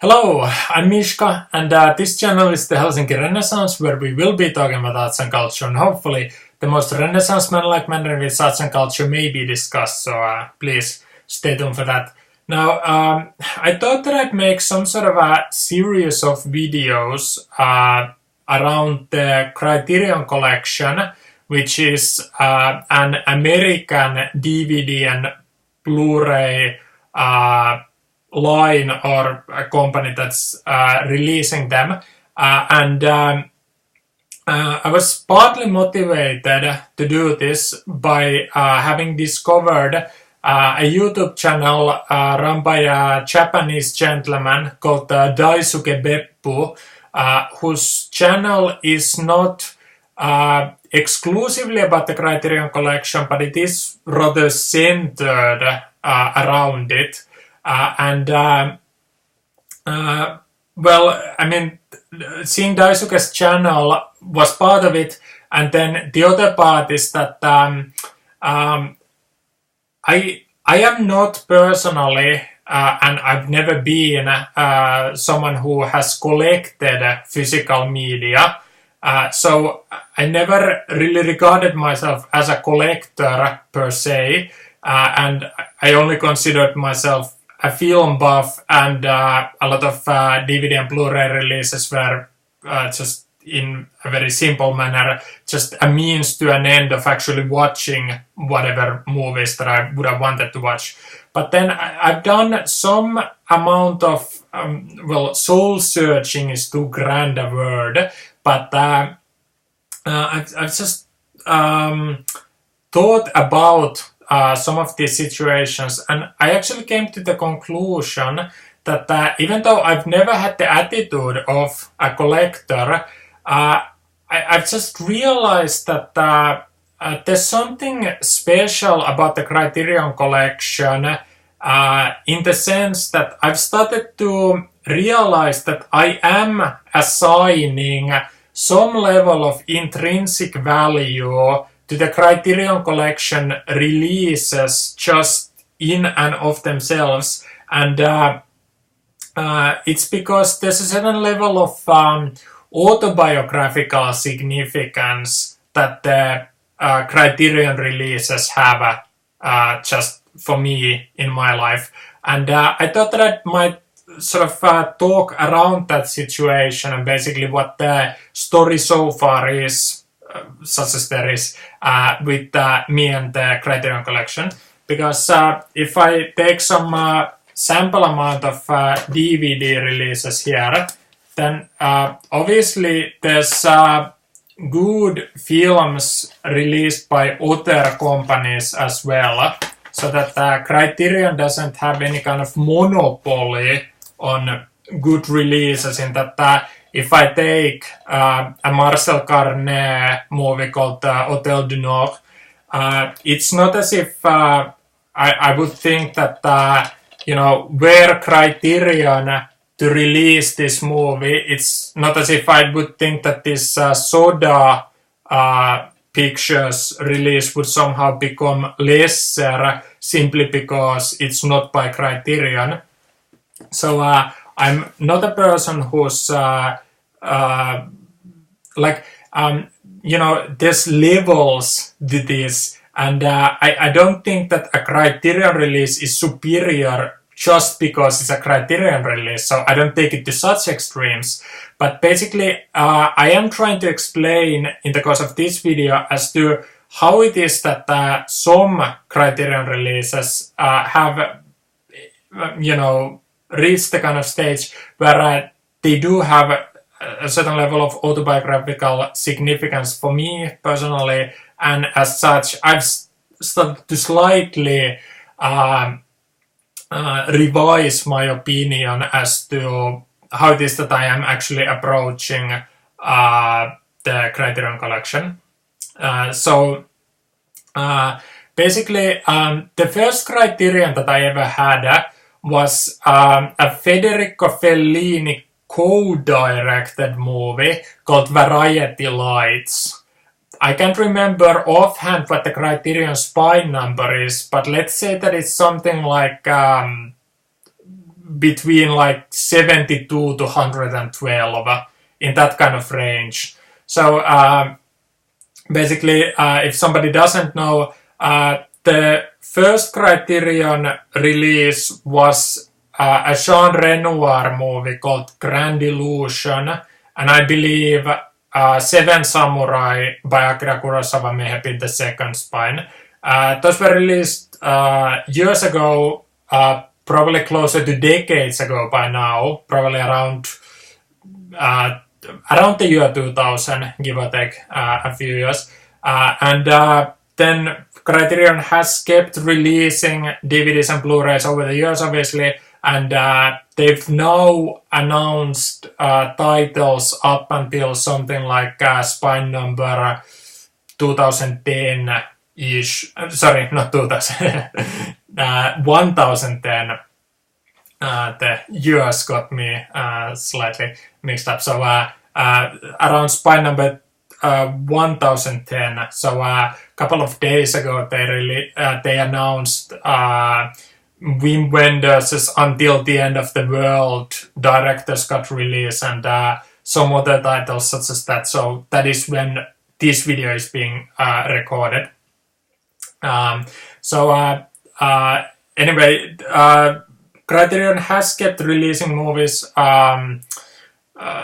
Hello, I'm Mishka, and this channel is the Helsinki Renaissance, where we will be talking about arts and culture, and hopefully the most Renaissance man-like manner in which arts and culture may be discussed, so please stay tuned for that. Now, I thought that I'd make some sort of a series of videos around the Criterion Collection, which is an American DVD and Blu-ray line or a company that's releasing them, and I was partly motivated to do this by having discovered a YouTube channel run by a Japanese gentleman called Daisuke Beppu, whose channel is not exclusively about the Criterion Collection, but it is rather centered around it. Well, I mean, seeing Daisuke's channel was part of it, and then the other part is that I am not personally, and I've never been someone who has collected physical media, so I never really regarded myself as a collector per se, and I only considered myself a film buff, and a lot of DVD and Blu-ray releases were just in a very simple manner, just a means to an end of actually watching whatever movies that I would have wanted to watch. But then I've done some amount of, well, soul searching is too grand a word, but I've just thought about some of these situations, and I actually came to the conclusion that even though I've never had the attitude of a collector, I've just realized that there's something special about the Criterion Collection in the sense that I've started to realize that I am assigning some level of intrinsic value to the Criterion Collection releases just in and of themselves, and it's because there's a certain level of autobiographical significance that the Criterion releases have just for me in my life, and I thought that I might sort of talk around that situation and basically what the story so far is, such as there is with me and the Criterion Collection, because if I take some sample amount of DVD releases here, then obviously there's good films released by other companies as well, so that Criterion doesn't have any kind of monopoly on good releases, in that if I take a Marcel Carné movie called Hôtel du Nord, it's not as if I would think that, you know, where Criterion to release this movie, it's not as if I would think that this Soda Pictures release would somehow become lesser simply because it's not by Criterion. So I'm not a person who's you know, there's levels to this, and I don't think that a Criterion release is superior just because it's a Criterion release, so I don't take it to such extremes. But basically, I am trying to explain in the course of this video as to how it is that some Criterion releases have, you know, reached the kind of stage where they do have a certain level of autobiographical significance for me personally, and as such I've started to slightly revise my opinion as to how it is that I am actually approaching the Criterion Collection. Basically, the first Criterion that I ever had was a Federico Fellini co-directed movie called Variety Lights. I can't remember offhand what the Criterion spine number is, but let's say that it's something like between like 72 to 112, in that kind of range. So basically, if somebody doesn't know, the first Criterion release was a Jean Renoir movie called Grand Illusion, and I believe Seven Samurai by Akira Kurosawa may have been the second spine. Those were released years ago, probably closer to decades ago by now, probably around the year 2000, give or take a few years. And then Criterion has kept releasing DVDs and Blu-rays over the years, obviously, and they've now announced titles up until something like spine number 2010-ish. Sorry, not 2000. 1010. The years got me slightly mixed up. So around spine number 1010. So a couple of days ago, they announced Wim Wenders' Until the End of the World director's cut release, and some other titles such as that. So that is when this video is being recorded. Anyway, Criterion has kept releasing movies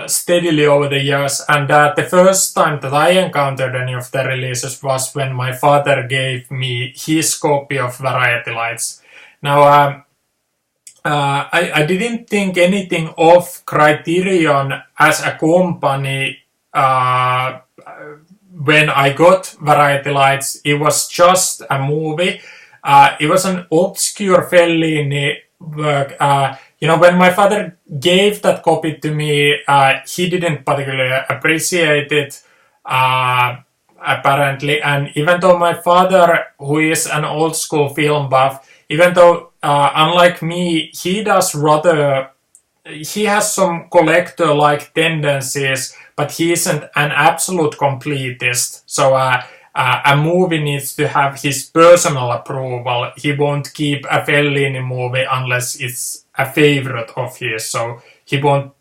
steadily over the years, and the first time that I encountered any of the releases was when my father gave me his copy of Variety Lights. Now, I didn't think anything of Criterion as a company when I got Variety Lights. It was just a movie. It was an obscure Fellini work. When my father gave that copy to me, he didn't particularly appreciate it, apparently. And even though my father, who is an old school film buff, even though, unlike me, he has some collector-like tendencies, but he isn't an absolute completist. So a movie needs to have his personal approval. He won't keep a Fellini movie unless it's a favorite of his. So he won't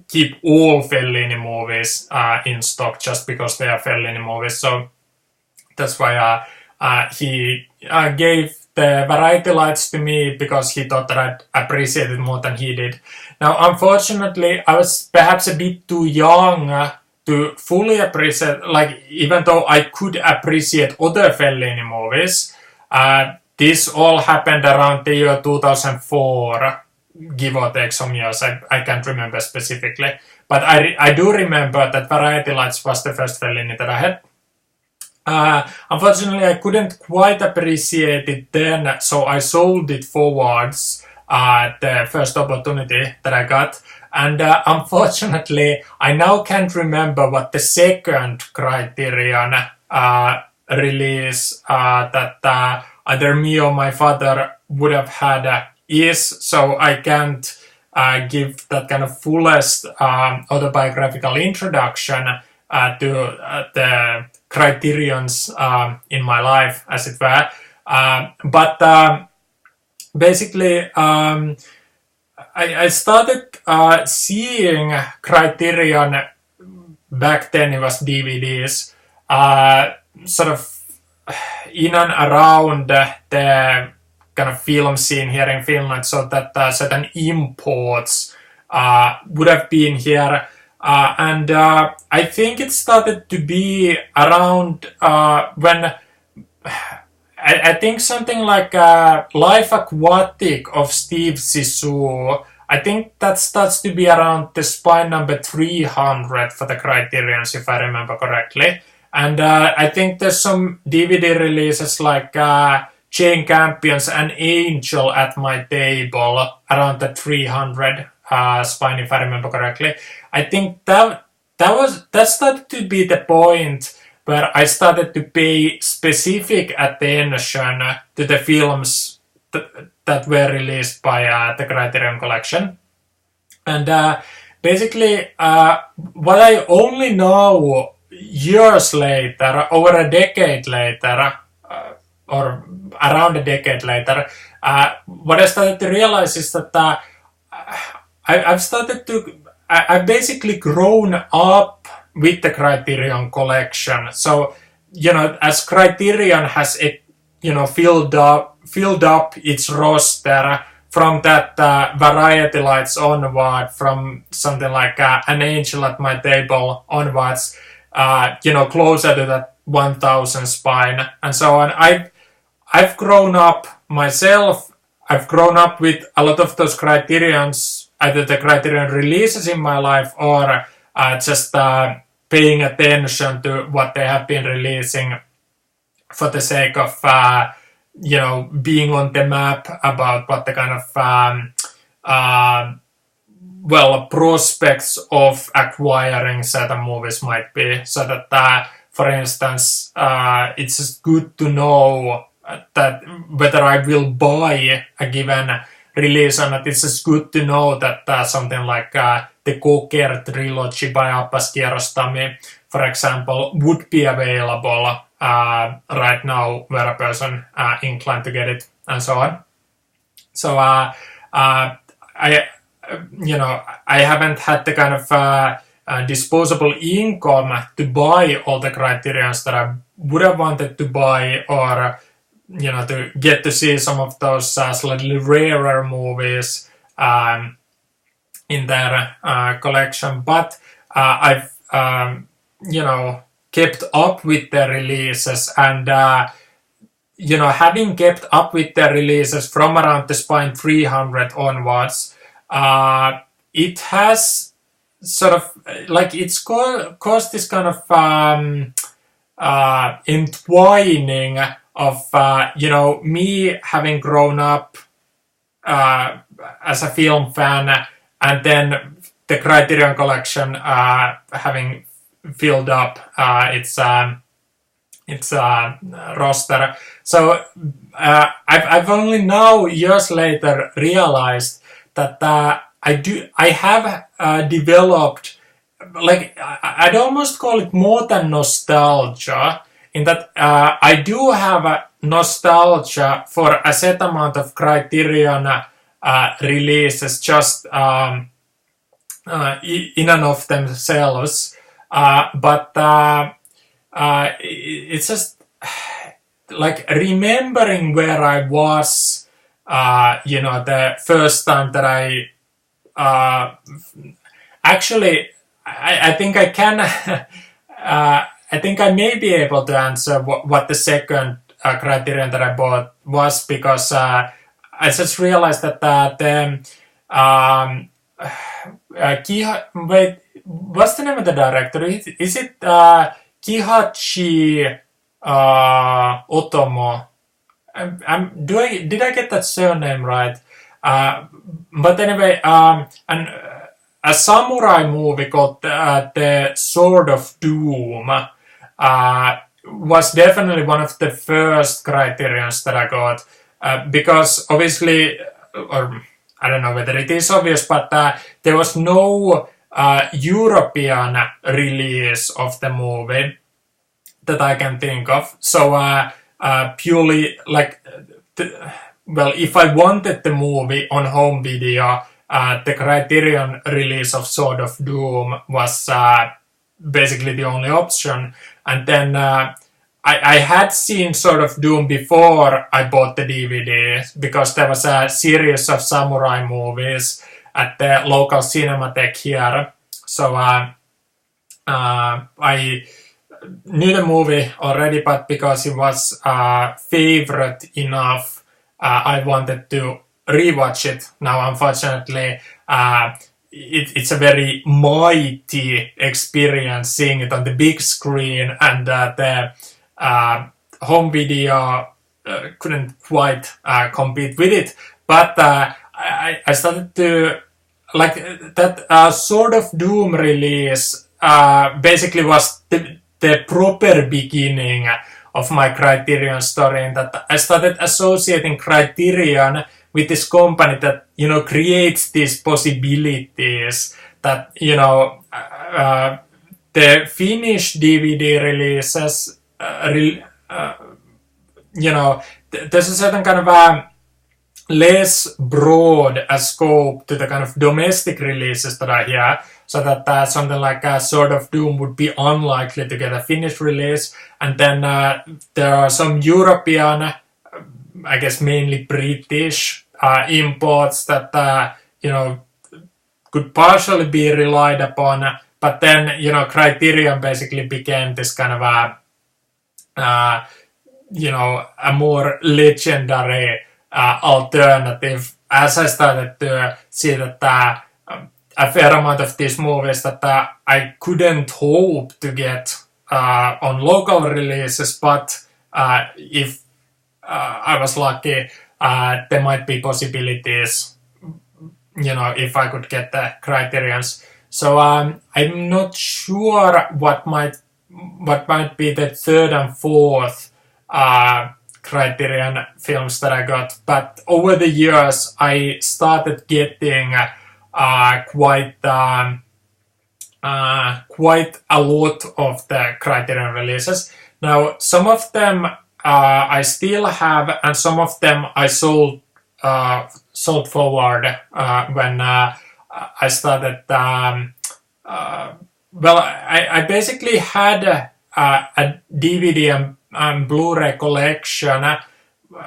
keep all Fellini movies in stock just because they are Fellini movies. So that's why he gave the Variety Lights to me, because he thought that I'd appreciate it more than he did. Now, unfortunately, I was perhaps a bit too young to fully appreciate, even though I could appreciate other Fellini movies. This all happened around the year 2004, give or take some years. I can't remember specifically. But I do remember that Variety Lights was the first Fellini that I had. Unfortunately, I couldn't quite appreciate it then, so I sold it forwards the first opportunity that I got. And unfortunately, I now can't remember what the second Criterion release that either me or my father would have had is, so I can't give that kind of fullest autobiographical introduction to the Criterions in my life, as it were. But basically, I started seeing Criterion back then. It was DVDs, sort of in and around the kind of film scene here in Finland, so that certain imports would have been here. And I think it started to be around when I think something like Life Aquatic of Steve Zissou, I think that starts to be around the spine number 300 for the Criterions, if I remember correctly. And I think there's some DVD releases like Jane Campion's An Angel at My Table around the 300 spine, if I remember correctly. I think that started to be the point where I started to pay specific attention to the films that were released by the Criterion Collection. And basically, what I only know years later, over a decade later, or around a decade later, what I started to realize is that I've started to. I've basically grown up with the Criterion Collection. So as Criterion has filled up its roster from that Variety Lights onward, from something like An Angel at My Table onwards, closer to that 1000 spine and so on. I've grown up myself. I've grown up with a lot of those Criterions, either the Criterion releases in my life or just paying attention to what they have been releasing for the sake of being on the map about what the kind of prospects of acquiring certain movies might be. So that for instance, it's just good to know that whether I will buy a given release or not. It's just good to know that something like the Cocker trilogy by Abbas Kiarostami, for example, would be available right now were a person inclined to get it and so on. So I haven't had the kind of disposable income to buy all the Criterions that I would have wanted to buy, or to get to see some of those slightly rarer movies in their collection. But I've kept up with the releases, and having kept up with the releases from around the Spine 300 onwards, it has sort of it's caused this kind of entwining of me having grown up as a film fan, and then the Criterion Collection having filled up its roster. So I've only now, years later, realized that I have developed, I'd almost call it more than nostalgia, in that I do have a nostalgia for a set amount of Criterion releases just in and of themselves, but it's just like remembering where I was, the first time that I actually, I think I can. I think I may be able to answer what the second Criterion that I bought was, because I just realized that wait, what's the name of the director? Is it Kihachi Otomo? Did I get that surname right? But anyway, and a samurai movie called The Sword of Doom was definitely one of the first Criterions that I got, because obviously, or I don't know whether it is obvious, but there was no European release of the movie that I can think of. So purely if I wanted the movie on home video, the Criterion release of Sword of Doom was basically the only option. And then I had seen Sword of Doom before I bought the DVD, because there was a series of samurai movies at the local Cinematheque here. So I knew the movie already, but because it was favorite enough, I wanted to rewatch it. Now, unfortunately, it's a very mighty experience seeing it on the big screen, and the home video couldn't quite compete with it. But I started to like that Sword of Doom release. Basically, was the proper beginning of my Criterion story, in that I started associating Criterion with this company that creates these possibilities, that the Finnish DVD releases there's a certain kind of less broad a scope to the kind of domestic releases that are here, so that something like Sword of Doom would be unlikely to get a Finnish release. And then there are some European, I guess mainly British imports that could partially be relied upon, but then Criterion basically became this kind of a more legendary alternative as I started to see that a fair amount of these movies that I couldn't hope to get on local releases, but if I was lucky, there might be possibilities, if I could get the Criterions. So I'm not sure what might be the third and fourth Criterion films that I got, but over the years I started getting quite a lot of the Criterion releases. Now, some of them I still have, and some of them I sold forward when I started. I basically had a DVD and Blu-ray collection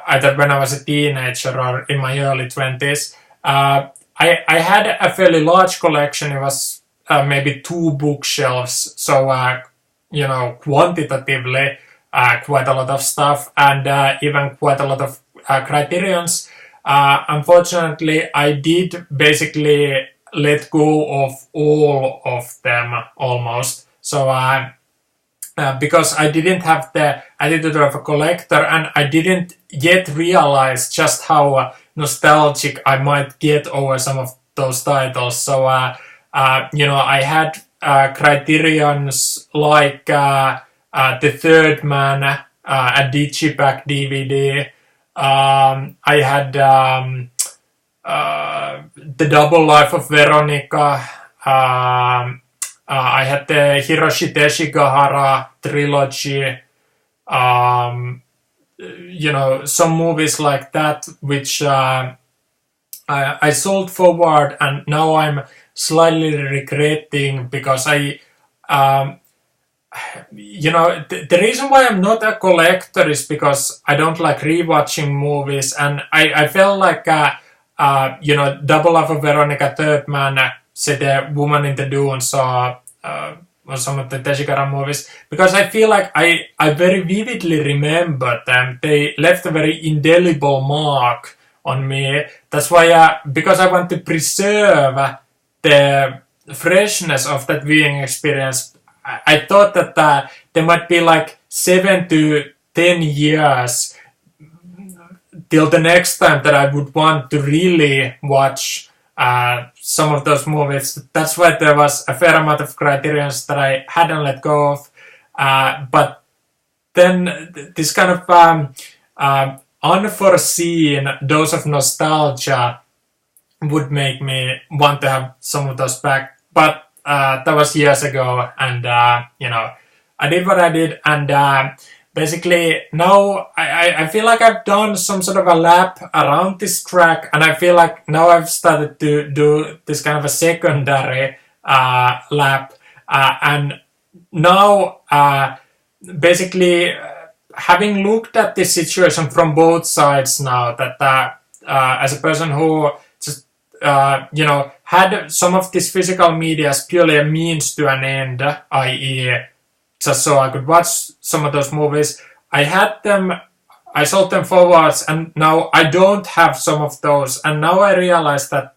either when I was a teenager or in my early 20s. I had a fairly large collection. It was maybe 2 bookshelves, so quantitatively quite a lot of stuff, and even quite a lot of Criterions. Unfortunately, I did basically let go of all of them almost. So because I didn't have the attitude of a collector, and I didn't yet realize just how nostalgic I might get over some of those titles. So I had Criterions like The Third Man, a Digipack DVD. I had The Double Life of Veronica. I had the Hiroshi Teshigahara trilogy. Some movies like that, which I sold forward, and now I'm slightly regretting, because the reason why I'm not a collector is because I don't like rewatching movies, and I felt like Double Life of Veronica, Third Man, say The Woman in the Dunes, or some of the Teshigahara movies, because I feel like I very vividly remember them. They left a very indelible mark on me. That's why, because I want to preserve the freshness of that viewing experience, I thought that there might be like 7 to 10 years till the next time that I would want to really watch some of those movies. That's why there was a fair amount of Criterions that I hadn't let go of. But then this kind of unforeseen dose of nostalgia would make me want to have some of those back. But that was years ago, and I did what I did, and basically now I feel like I've done some sort of a lap around this track, and I feel like now I've started to do this kind of a secondary lap, and now basically having looked at this situation from both sides now, that as a person who just had some of this physical media as purely a means to an end, i.e. just so I could watch some of those movies, I sold them forwards, and now I don't have some of those, and now I realize that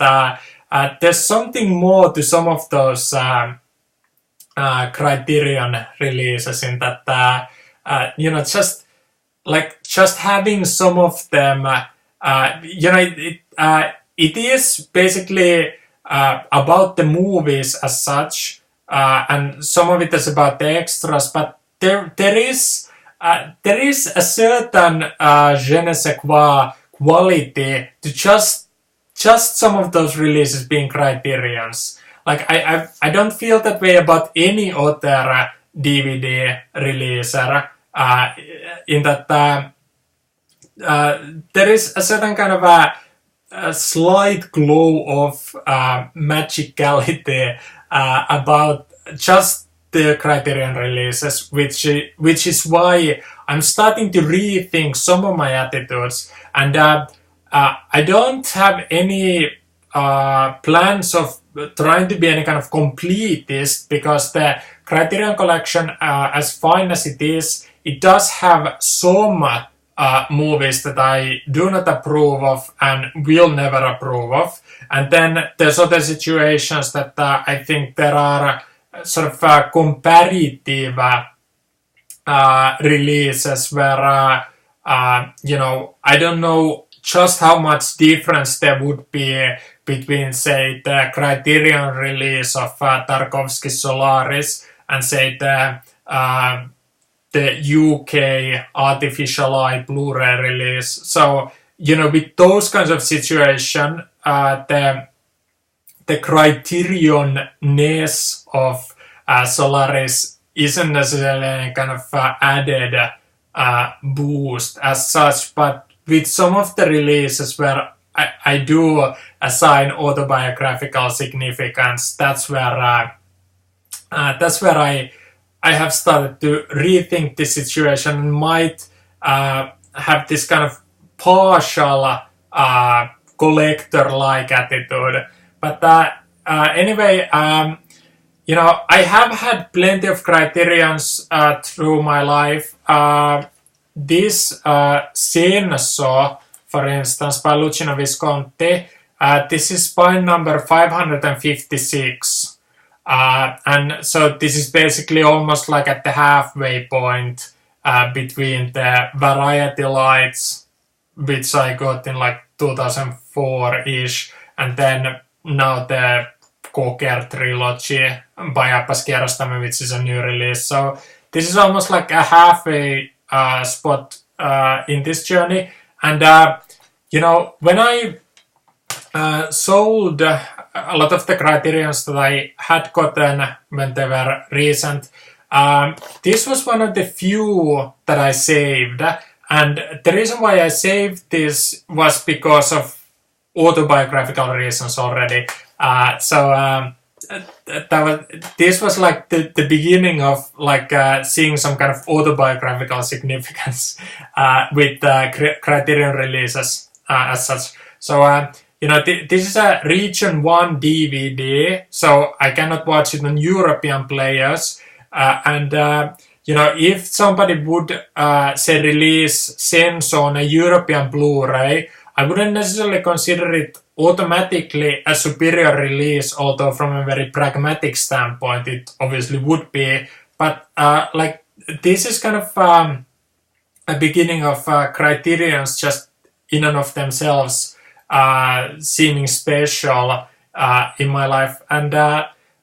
there's something more to some of those Criterion releases, in that just having some of them, it is basically about the movies as such, and some of it is about the extras, but there is a certain je ne sais quoi quality to just some of those releases being Criterions. Like I don't feel that way about any other DVD releaser, in that there is a certain kind of a slight glow of magicality about just the Criterion releases, which is why I'm starting to rethink some of my attitudes. And I don't have any plans of trying to be any kind of completist, because the Criterion Collection, as fine as it is, it does have some movies that I do not approve of and will never approve of. And then there's other situations that I think there are sort of comparative releases where, I don't know just how much difference there would be between, say, the Criterion release of Tarkovsky's Solaris and, say, the UK Artificial Eye Blu-ray release. So, with those kinds of situations, the Criterion-ness of Solaris isn't necessarily any kind of added boost as such, but with some of the releases where I do assign autobiographical significance, that's where I have started to rethink the situation and might have this kind of partial collector-like attitude. But anyway, I have had plenty of Criterions through my life. This Senso, for instance, by Luciano Visconti, this is spine number 556. And so this is basically almost like at the halfway point between the Variety Lights, which I got in like 2004-ish, and then now the Cocker trilogy by Appas Kiarostami, which is a new release. So this is almost like a halfway spot in this journey. And, when I sold a lot of the Criterions that I had gotten when they were recent, this was one of the few that I saved. And the reason why I saved this was because of autobiographical reasons already. This was like the beginning of like seeing some kind of autobiographical significance with Criterion releases as such. So this is a Region 1 DVD, so I cannot watch it on European players. If somebody would say release Senso on a European Blu-ray, I wouldn't necessarily consider it automatically a superior release, although from a very pragmatic standpoint it obviously would be. But this is kind of a beginning of Criterions just in and of themselves seeming special in my life. And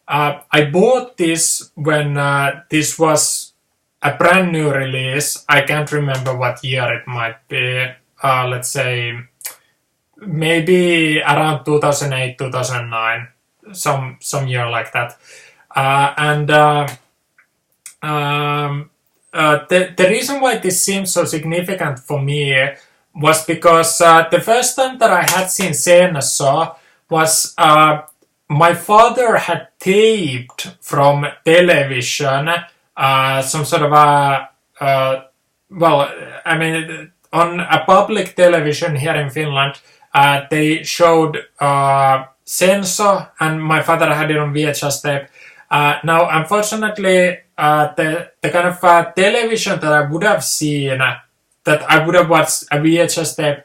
I bought this when this was a brand new release. I can't remember what year it might be. Let's say maybe around 2008, 2009, some year like that. The reason why this seems so significant for me was because the first time that I had seen Senso was my father had taped from television some sort of on a public television here in Finland, they showed Senso, and my father had it on VHS tape. Now, unfortunately, the kind of television that I would have seen, that I would have watched a VHS tape,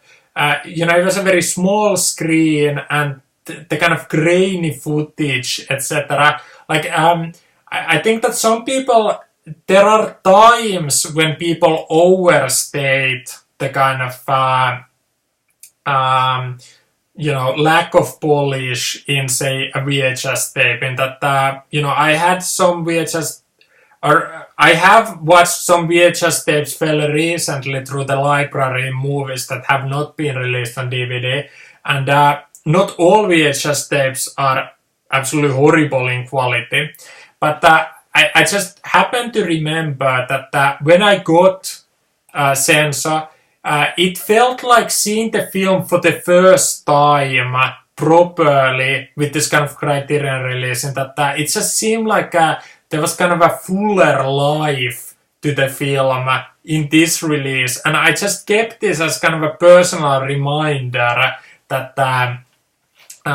it was a very small screen and the kind of grainy footage, etc. I think that some people, there are times when people overstate the kind of lack of polish in, say, a VHS tape. In that, I had some VHS, or I have watched some VHS tapes fairly recently through the library movies that have not been released on DVD, and not all VHS tapes are absolutely horrible in quality, but I just happen to remember that when I got Senso, it felt like seeing the film for the first time properly with this kind of Criterion release, and that it just seemed like there was kind of a fuller life to the film in this release, and I just kept this as kind of a personal reminder that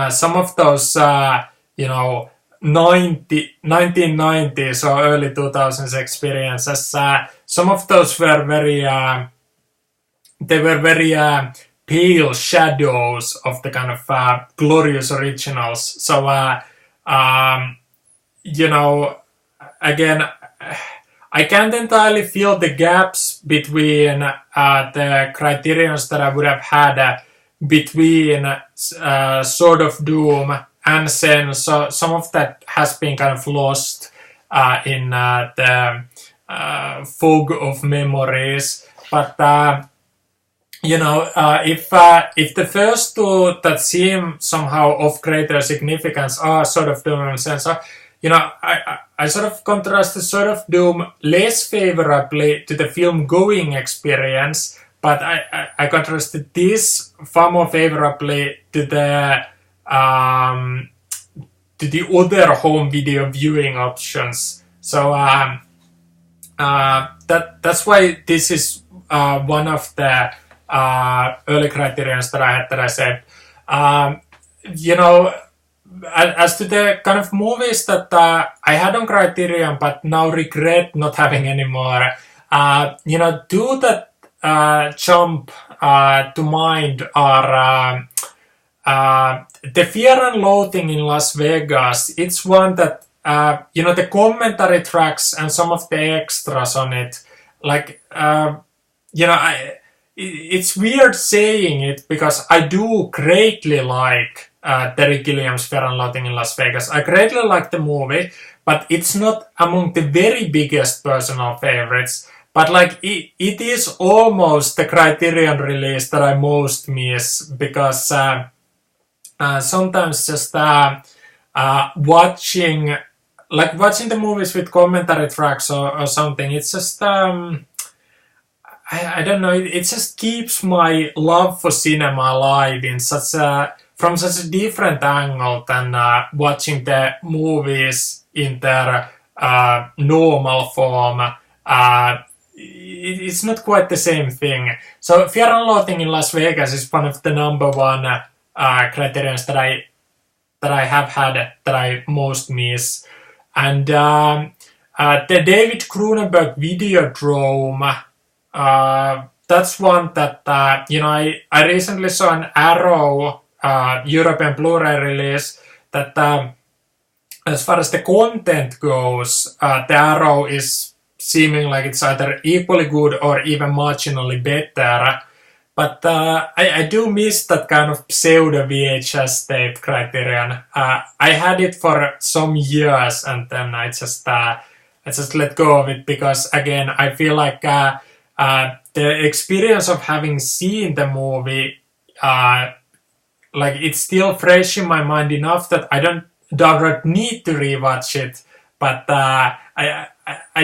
some of those, 1990s or early 2000s experiences, some of those were very, pale shadows of the kind of glorious originals. So, again, I can't entirely feel the gaps between the criterions that I would have had between Sword of Doom and Zen. So some of that has been kind of lost in the fog of memories. But if the first two that seem somehow of greater significance are Sword of Doom and Zen, so I sort of contrast the Sword of Doom less favorably to the film-going experience, but I contrasted this far more favorably to the other home video viewing options. So that's why this is one of the early criterions that I had that I said. As to the kind of movies that I had on Criterion but now regret not having anymore, two that jump to mind are The Fear and Loathing in Las Vegas. It's one that, the commentary tracks and some of the extras on it, like, it's weird saying it because I do greatly like Terry Gilliam's Fear and Loathing in Las Vegas. I greatly like the movie, but it's not among the very biggest personal favorites. But like it is almost the Criterion release that I most miss because sometimes just watching the movies with commentary tracks or something, it's just I don't know, it just keeps my love for cinema alive in from such a different angle than watching the movies in their normal form. It's not quite the same thing. So Fear and Loathing in Las Vegas is one of the number one criterions that I have had that I most miss. And the David Cronenberg Videodrome, that's one that I recently saw an Arrow European Blu-ray release that as far as the content goes, the Arrow is seeming like it's either equally good or even marginally better. But I do miss that kind of pseudo VHS tape Criterion. I had it for some years and then I just let go of it because again I feel like the experience of having seen the movie, like it's still fresh in my mind enough that I don't need to rewatch it, but I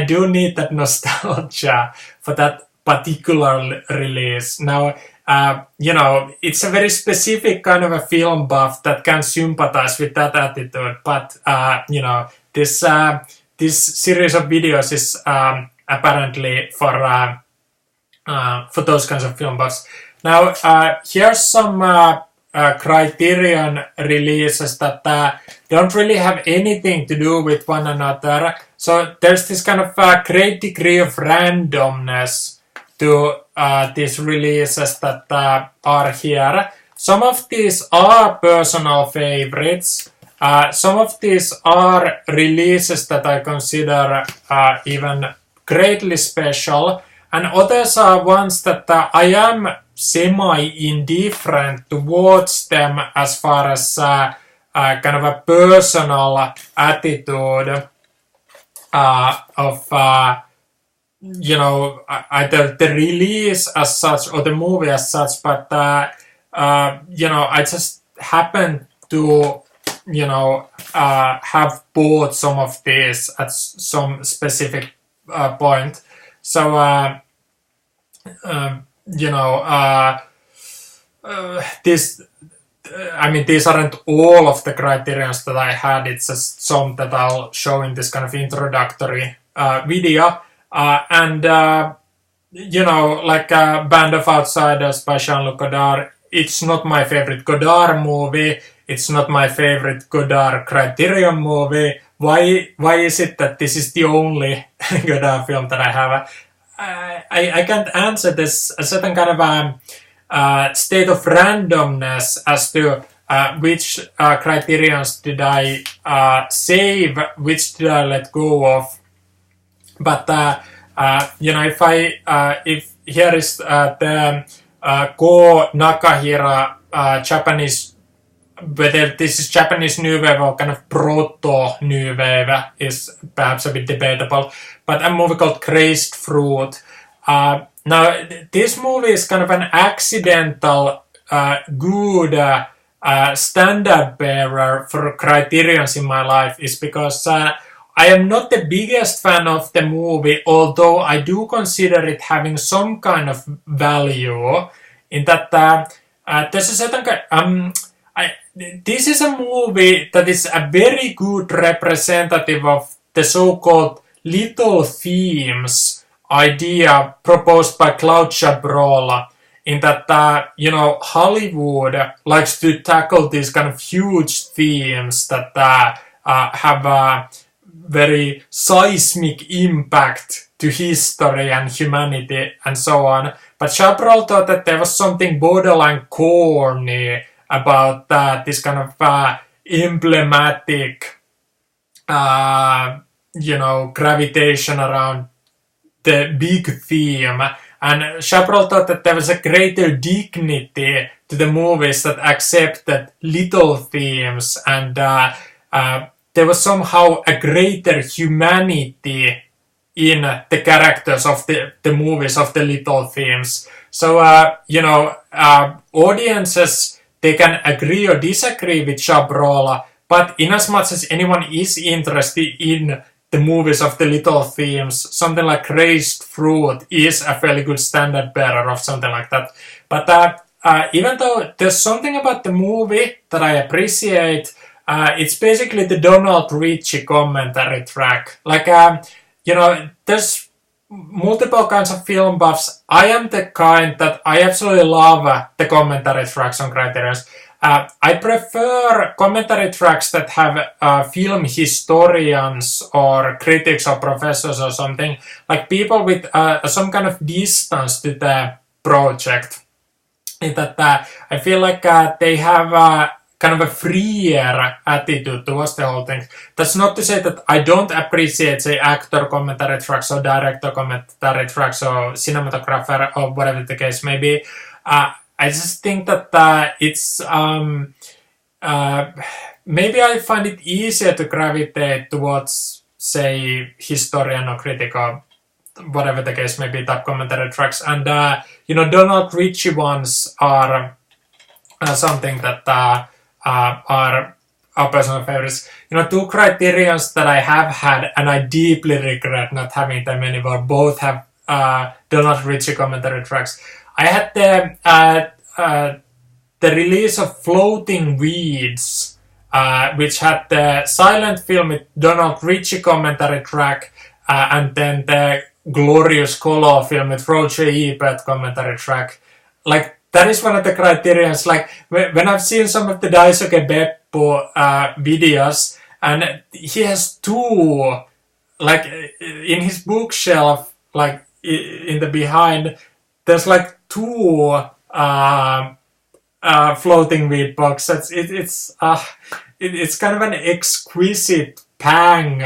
do need that nostalgia for that particular release. Now, it's a very specific kind of a film buff that can sympathize with that attitude, but this series of videos is apparently for those kinds of film buffs. Now, here's some Criterion releases that don't really have anything to do with one another. So there's this kind of great degree of randomness to these releases that are here. Some of these are personal favorites. Some of these are releases that I consider even greatly special. And others are ones that I am semi-indifferent towards them as far as kind of a personal attitude of either the release as such or the movie as such, but I just happen to have bought some of these at some specific point. So you know, this. I mean, these aren't all of the criterions that I had. It's just some that I'll show in this kind of introductory video. And you know, like Band of Outsiders by Jean-Luc Godard, it's not my favorite Godard movie. It's not my favorite Godard Criterion movie. Why is it that this is the only Godard film that I have? I can't answer this. A certain kind of state of randomness as to which criterions did I save, which did I let go of. But you know, if here is the Ko Nakahira Japanese, whether this is Japanese New Wave or kind of proto New Wave is perhaps a bit debatable, but a movie called Crazed Fruit. Now, this movie is kind of an accidental, good standard bearer for criterions in my life, is because I am not the biggest fan of the movie, although I do consider it having some kind of value in that there's a certain kind. This is a movie that is a very good representative of the so-called little themes idea proposed by Claude Chabrol, in that, you know, Hollywood likes to tackle these kind of huge themes that have a very seismic impact to history and humanity and so on. But Chabrol thought that there was something borderline corny about this kind of emblematic, you know, gravitation around the big theme. And Chabrol thought that there was a greater dignity to the movies that accepted little themes, and there was somehow a greater humanity in the characters of the movies of the little themes. So, you know, audiences, they can agree or disagree with Chabrol, but in as much as anyone is interested in the movies of the little themes, something like Crazed Fruit is a fairly good standard bearer of something like that. But even though there's something about the movie that I appreciate, it's basically the Donald Ritchie commentary track. Like, you know, there's multiple kinds of film buffs. I am the kind that I absolutely love the commentary tracks on Criterions. I prefer commentary tracks that have film historians or critics or professors or something, like people with some kind of distance to the project. In that I feel like they have kind of a freer attitude towards the whole thing. That's not to say that I don't appreciate, say, actor commentary tracks or director commentary tracks or cinematographer or whatever the case may be. I just think that it's maybe I find it easier to gravitate towards, say, historian or critic or whatever the case may be, type commentary tracks. And you know, Donald Ritchie ones are something that are personal favorites. You know, two criterions that I have had and I deeply regret not having them anymore, both have Donald Ritchie commentary tracks. I had the release of Floating Weeds, which had the silent film with Donald Ritchie commentary track, and then the glorious color film with Roger Ebert commentary track. Like, that is one of the criterions. Like, when I've seen some of the Daisuke Beppo videos, and he has two, like, in his bookshelf, like, in the behind, there's like two floating weed boxes. It's kind of an exquisite pang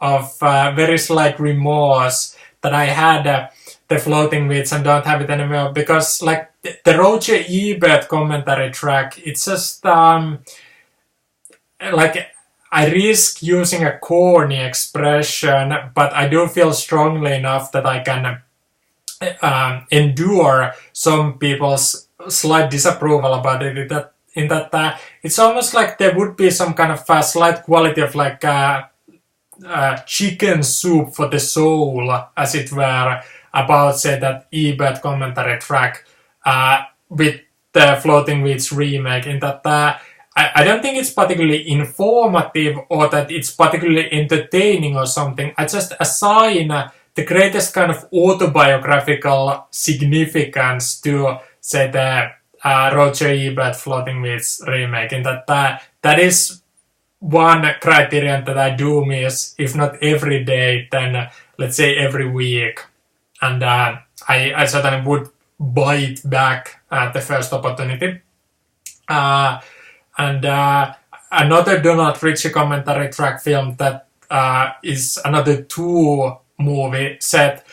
of very slight remorse that I had the floating weeds and don't have it anymore, because like the Roger Ebert commentary track, it's just like, I risk using a corny expression, but I do feel strongly enough that I can endure some people's slight disapproval about it. In that it's almost like there would be some kind of slight quality of like chicken soup for the soul, as it were, about, say, that eBird commentary track with the Floating Weeds remake, in that I don't think it's particularly informative or that it's particularly entertaining or something. I just assign the greatest kind of autobiographical significance to, say, the Roger Ebert Floating Weeds remake, in that that is one criterion that I do miss, if not every day, then let's say every week. And I certainly would buy it back at the first opportunity. And another Donald Ritchie commentary track film that is another 2 movie set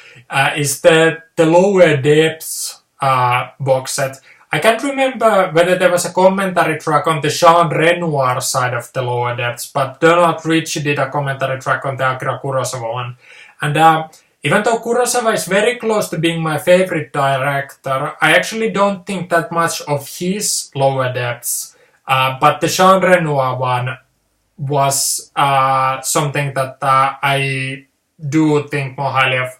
is the Lower Depths box set. I can't remember whether there was a commentary track on the Jean Renoir side of the Lower Depths, but Donald Ritchie did a commentary track on the Akira Kurosawa one. And even though Kurosawa is very close to being my favorite director, I actually don't think that much of his Lower Depths. But the Jean Renoir one was something that I do think more highly of.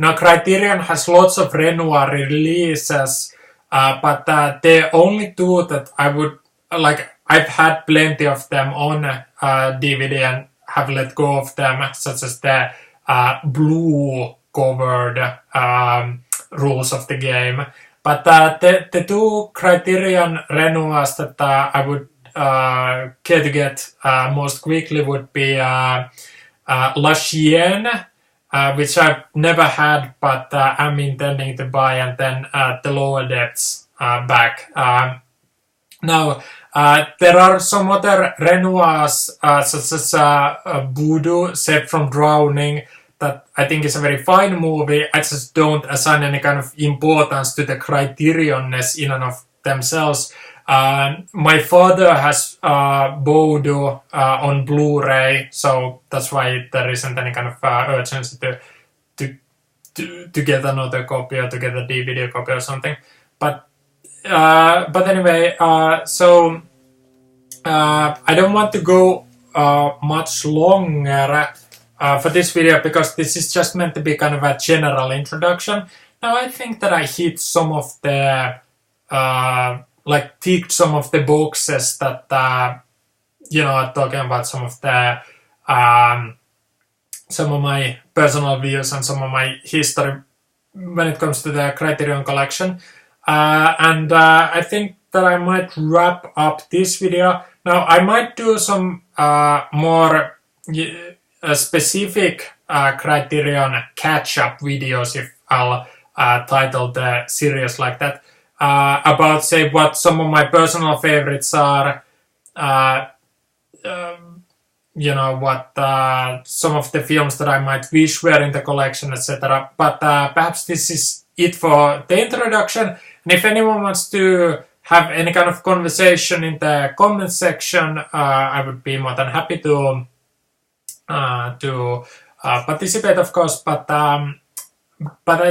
And Criterion has lots of Renoir releases, but the only 2 that I would like, I've had plenty of them on DVD and have let go of them, such as the blue covered rules of the game. But the 2 Criterion Renoirs that I would care to get most quickly would be La Chienne, which I've never had, but I'm intending to buy, and then the Lower Depths back. Now, there are some other Renoirs, such as Voodoo, Saved from Drowning, that I think is a very fine movie. I just don't assign any kind of importance to the Criterionness in and of themselves. My father has Voodoo on Blu-ray, so that's why there isn't any kind of urgency to get another copy or to get a DVD copy or something. But anyway, so I don't want to go much longer for this video, because this is just meant to be kind of a general introduction. Now I think that I hit some of the ticked some of the boxes that talking about some of my personal views and some of my history when it comes to the Criterion Collection. And I think that I might wrap up this video. Now I might do some more specific Criterion catch-up videos, if I'll title the series like that, about, say, what some of my personal favorites are, what some of the films that I might wish were in the collection, etc. But perhaps this is it for the introduction. And if anyone wants to have any kind of conversation in the comment section, I would be more than happy to participate, of course. But I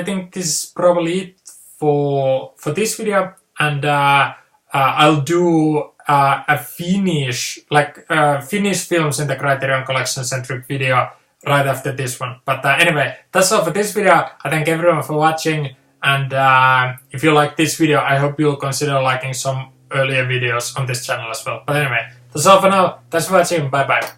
think this is probably it for this video, and I'll do a Finnish films in the Criterion Collection centric video right after this one. But anyway, that's all for this video. I thank everyone for watching, and if you like this video, I hope you'll consider liking some earlier videos on this channel as well. But anyway, that's all for now. Thanks for watching. Bye bye.